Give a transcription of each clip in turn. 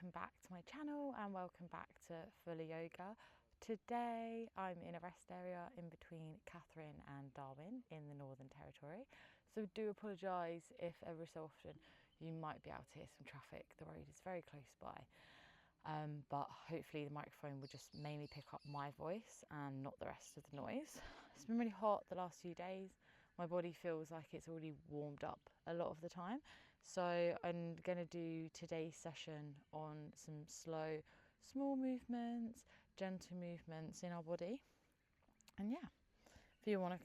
welcome back to my channel and welcome back to Fuller Yoga. Today I'm in a rest area in between Catherine and Darwin in the Northern Territory. So do apologise if every so often you might be able to hear some traffic. The road is very close by. But hopefully the microphone will just mainly pick up my voice and not the rest of the noise. It's been really hot the last few days. My body feels like it's already warmed up a lot of the time. So I'm going to do today's session on some slow, small movements, gentle movements in our body. And yeah, if you want to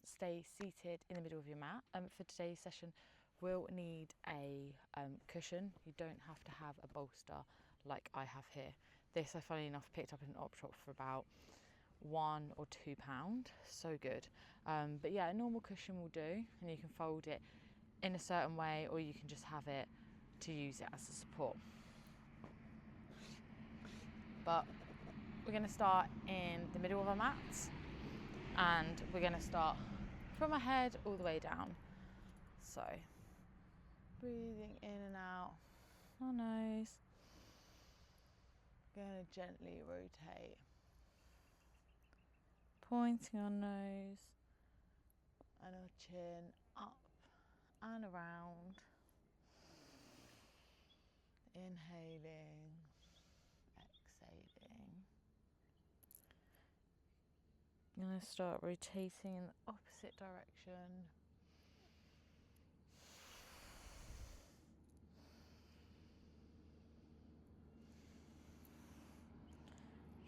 stay seated in the middle of your mat, for today's session, we'll need a cushion. You don't have to have a bolster like I have here. This, I funnily enough picked up in an op shop for about £1 or £2. So good. But yeah, a normal cushion will do, and you can fold it in a certain way, or you can just have it to use it as a support. But we're going to start in the middle of our mats, and we're going to start from our head all the way down. So breathing in and out our nose. Going to gently rotate, pointing our nose and our chin up and around. Inhaling, exhaling. I'm going to start rotating in the opposite direction.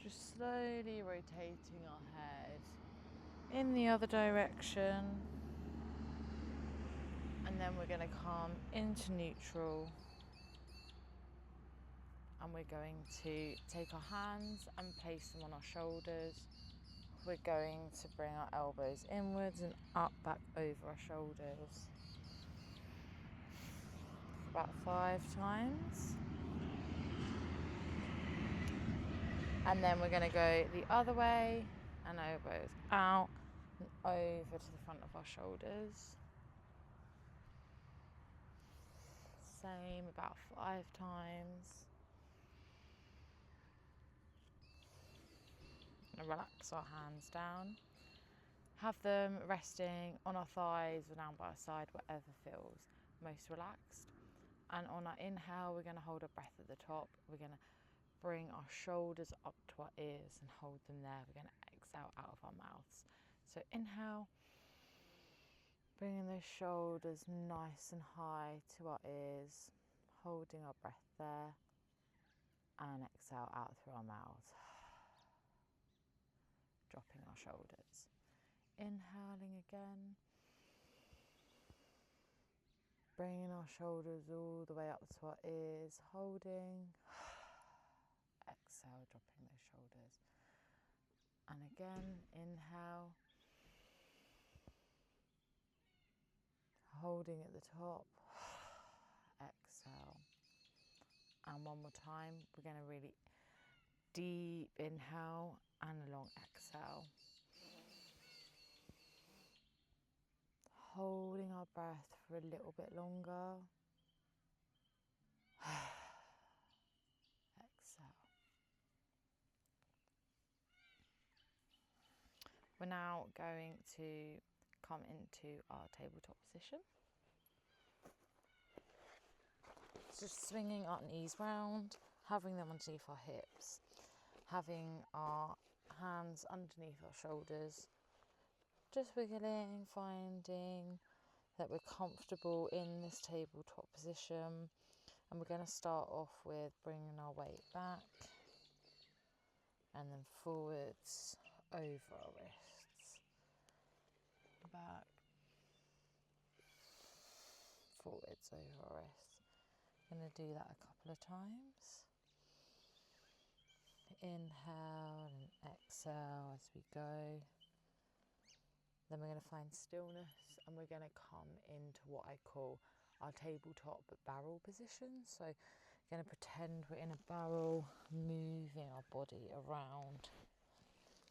Just slowly rotating our head in the other direction. And then we're going to come into neutral. And we're going to take our hands and place them on our shoulders. We're going to bring our elbows inwards and up, back over our shoulders. About 5 times. And then we're going to go the other way, and elbows out and over to the front of our shoulders. Same, about 5 times. And relax our hands down. Have them resting on our thighs or down by our side, whatever feels most relaxed. And on our inhale, we're going to hold our breath at the top. We're going to bring our shoulders up to our ears and hold them there. We're going to exhale out of our mouths. So inhale, bringing those shoulders nice and high to our ears, holding our breath there, and exhale out through our mouths, dropping our shoulders. Inhaling again, bringing our shoulders all the way up to our ears, holding. Exhale, dropping those shoulders. And again, inhale. Holding at the top. Exhale. And one more time, we're going to really deep inhale and a long exhale. Holding our breath for a little bit longer. Exhale. We're now going to come into our tabletop position. Just swinging our knees round, having them underneath our hips, having our hands underneath our shoulders, just wiggling, finding that we're comfortable in this tabletop position. And we're going to start off with bringing our weight back and then forwards over our wrists, back, forwards over our wrists. I'm going to do that a couple of times. Inhale and exhale as we go. Then we're going to find stillness, and we're going to come into what I call our tabletop barrel position. So we're going to pretend we're in a barrel, moving our body around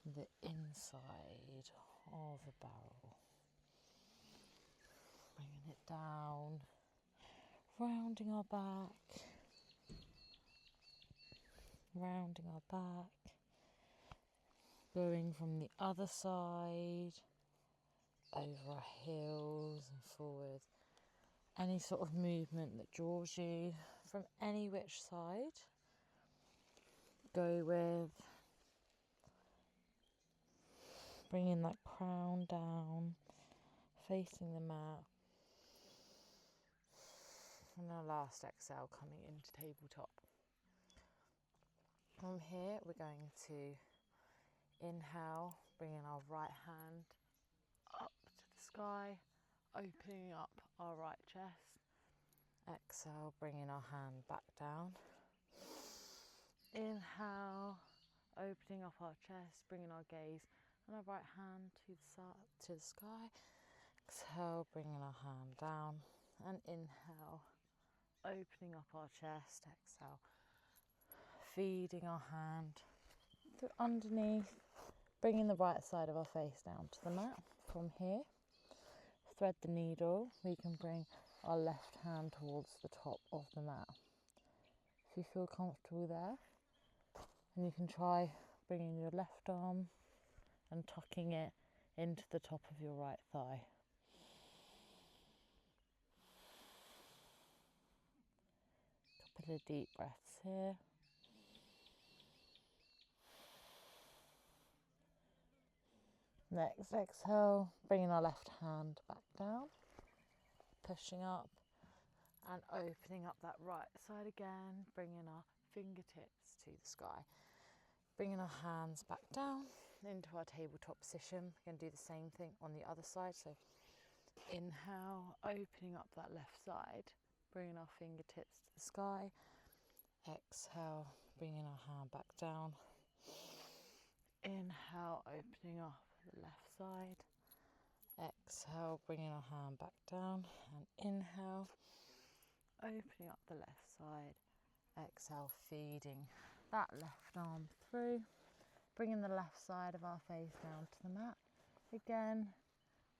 the inside of a barrel. Bringing it down, rounding our back, rounding our back, going from the other side, over our heels and forward. Any sort of movement that draws you from any which side, go with. Bringing that crown down, facing the mat. And our last exhale coming into tabletop. From here we're going to inhale, bringing our right hand up to the sky, opening up our right chest. Exhale, bringing our hand back down. Inhale, opening up our chest, bringing our gaze and our right hand to the sky. Exhale, bringing our hand down, and inhale, opening up our chest. Exhale, feeding our hand through underneath, bringing the right side of our face down to the mat. From here, thread the needle. We can bring our left hand towards the top of the mat. If you feel comfortable there, and you can try bringing your left arm and tucking it into the top of your right thigh. Couple of deep breaths here. Next exhale, bringing our left hand back down, pushing up and opening up that right side again, bringing our fingertips to the sky. Bringing our hands back down into our tabletop position. We're going to do the same thing on the other side. So inhale, opening up that left side, bringing our fingertips to the sky. Exhale, bringing our hand back down. Inhale, opening up the left side. Exhale, bringing our hand back down. And inhale, opening up the left side. Exhale, feeding that left arm through, bringing the left side of our face down to the mat. Again,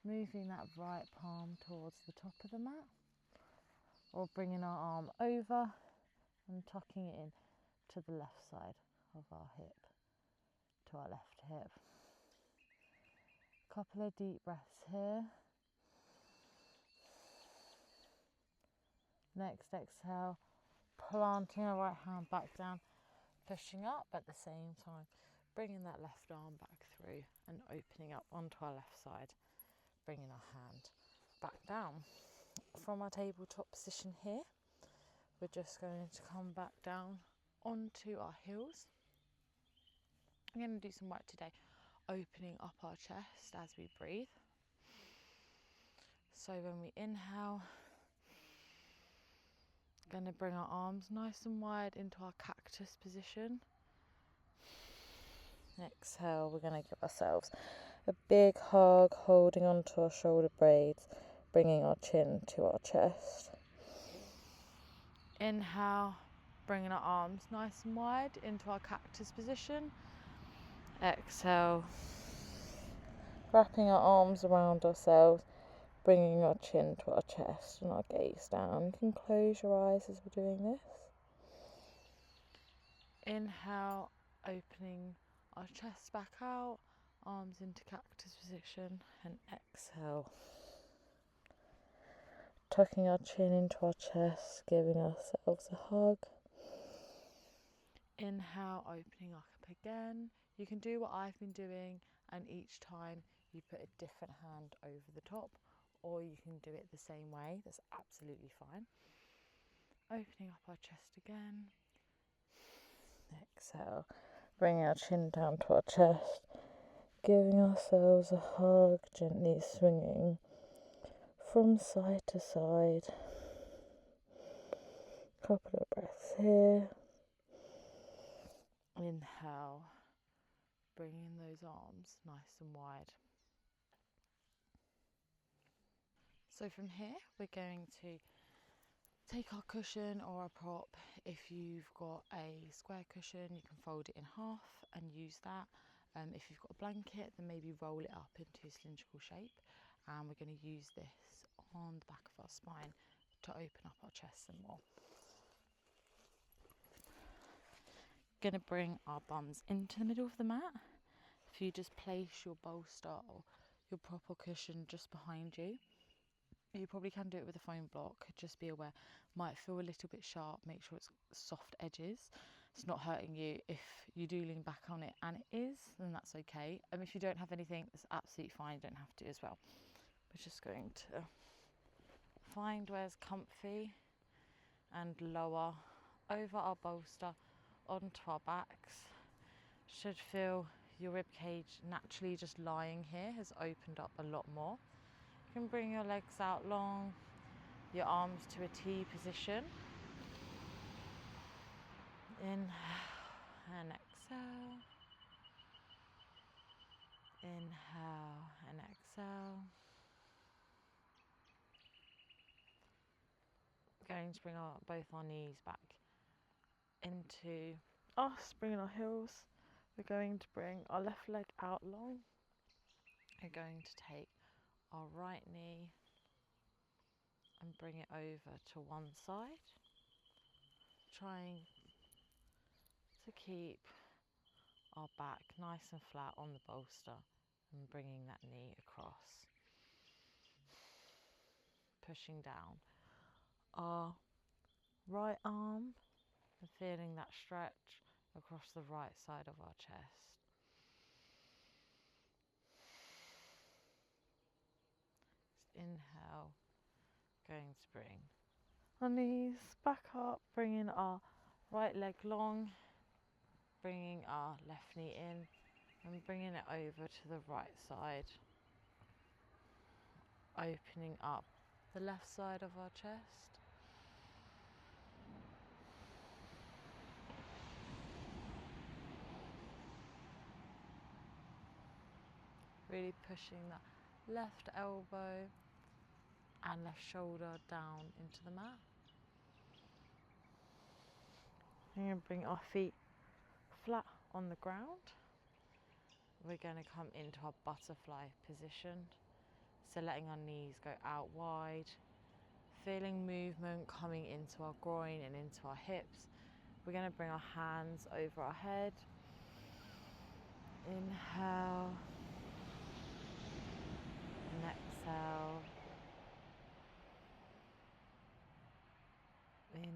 moving that right palm towards the top of the mat, or bringing our arm over and tucking it in to the left side of our hip, to our left hip. Couple of deep breaths here. Next exhale, planting our right hand back down, pushing up at the same time, bringing that left arm back through and opening up onto our left side, bringing our hand back down. From our tabletop position here, we're just going to come back down onto our heels. I'm going to do some work today, opening up our chest as we breathe. So when we inhale, going to bring our arms nice and wide into our cactus position. Exhale, we're going to give ourselves a big hug, holding onto our shoulder blades, bringing our chin to our chest. Inhale, bringing our arms nice and wide into our cactus position. Exhale, wrapping our arms around ourselves, bringing our chin to our chest and our gaze down. You can close your eyes as we're doing this. Inhale, opening our chest back out, arms into cactus position, and exhale, tucking our chin into our chest, giving ourselves a hug. Inhale, opening up again. You can do what I've been doing, and each time you put a different hand over the top, or you can do it the same way. That's absolutely fine. Opening up our chest again. Exhale, bringing our chin down to our chest, giving ourselves a hug, gently swinging from side to side. Couple of breaths here. Inhale, bringing those arms nice and wide. So from here, we're going to take our cushion or a prop. If you've got a square cushion, you can fold it in half and use that. If you've got a blanket, then maybe roll it up into a cylindrical shape. And we're going to use this on the back of our spine to open up our chest some more. Going to bring our bums into the middle of the mat. If you just place your bolster or your proper cushion just behind you, you probably can do it with a foam block. Just be aware, might feel a little bit sharp. Make sure it's soft edges. It's not hurting you. If you do lean back on it and it is, then that's okay. If you don't have anything, that's absolutely fine. You don't have to as well. We're just going to find where's comfy and lower over our bolster onto our backs. Should feel your rib cage naturally just lying here has opened up a lot more. You can bring your legs out long, your arms to a T position. Inhale and exhale. Inhale and exhale. Going to bring both our knees back into us, bringing our heels. We're going to bring our left leg out long. We're going to take our right knee and bring it over to one side, trying to keep our back nice and flat on the bolster and bringing that knee across, pushing down our right arm and feeling that stretch across the right side of our chest. Inhale, going to bring our knees back up, bringing our right leg long, bringing our left knee in and bringing it over to the right side, opening up the left side of our chest. Really pushing that left elbow and left shoulder down into the mat. We're going to bring our feet flat on the ground. We're going to come into our butterfly position. So letting our knees go out wide, feeling movement coming into our groin and into our hips. We're going to bring our hands over our head. Inhale and exhale. Inhale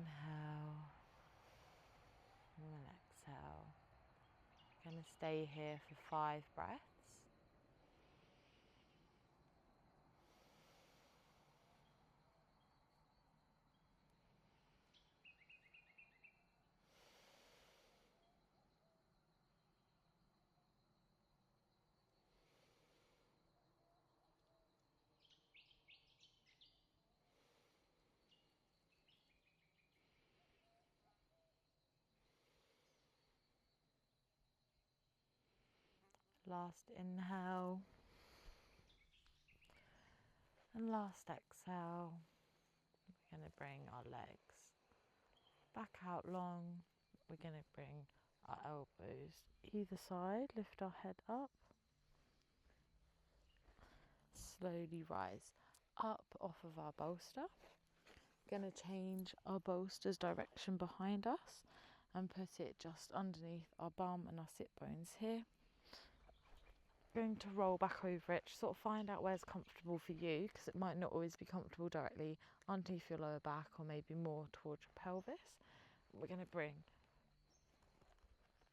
and then exhale. We're going to stay here for 5 breaths. Last inhale and last exhale. We're going to bring our legs back out long. We're going to bring our elbows either side, lift our head up. Slowly rise up off of our bolster. We're going to change our bolster's direction behind us and put it just underneath our bum and our sit bones here. Going to roll back over it, sort of find out where's comfortable for you, because it might not always be comfortable directly underneath your lower back or maybe more towards your pelvis. We're going to bring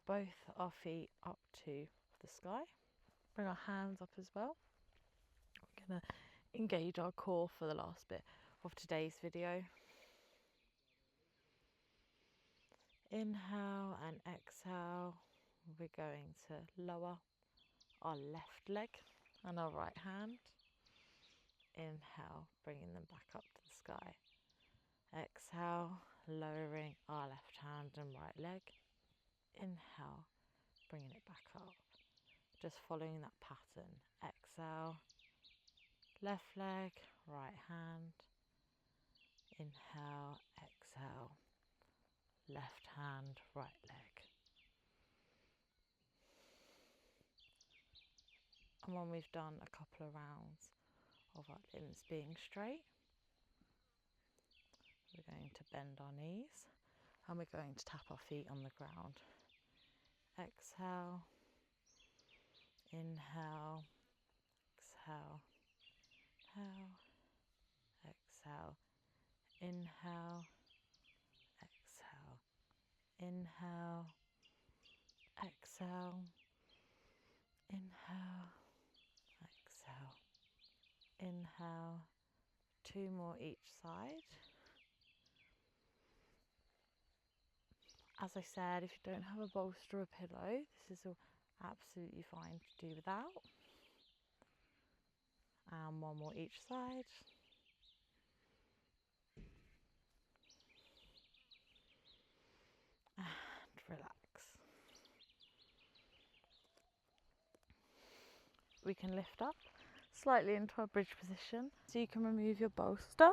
both our feet up to the sky. Bring our hands up as well. We're going to engage our core for the last bit of today's video. Inhale and exhale. We're going to lower our left leg and our right hand. Inhale, bringing them back up to the sky. Exhale, lowering our left hand and right leg. Inhale, bringing it back up. Just following that pattern. Exhale, left leg, right hand. Inhale, exhale, left hand, right leg. And when we've done a couple of rounds of our limbs being straight, we're going to bend our knees and we're going to tap our feet on the ground. exhale, inhale, exhale, inhale, exhale, inhale, exhale, inhale, exhale, inhale, exhale, inhale. 2 more each side. As I said, if you don't have a bolster or a pillow, this is absolutely fine to do without. And 1 more each side. And relax. We can lift up slightly into our bridge position. So you can remove your bolster.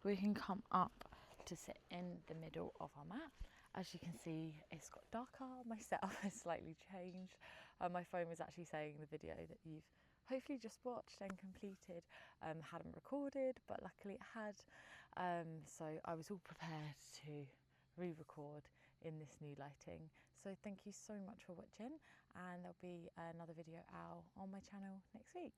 We can come up to sit in the middle of our mat. As you can see, it's got darker. My setup has slightly changed. My phone was actually saying the video that you've hopefully just watched and completed hadn't recorded, but luckily it had. So I was all prepared to re-record in this new lighting. So thank you so much for watching, and there'll be another video out on my channel next week.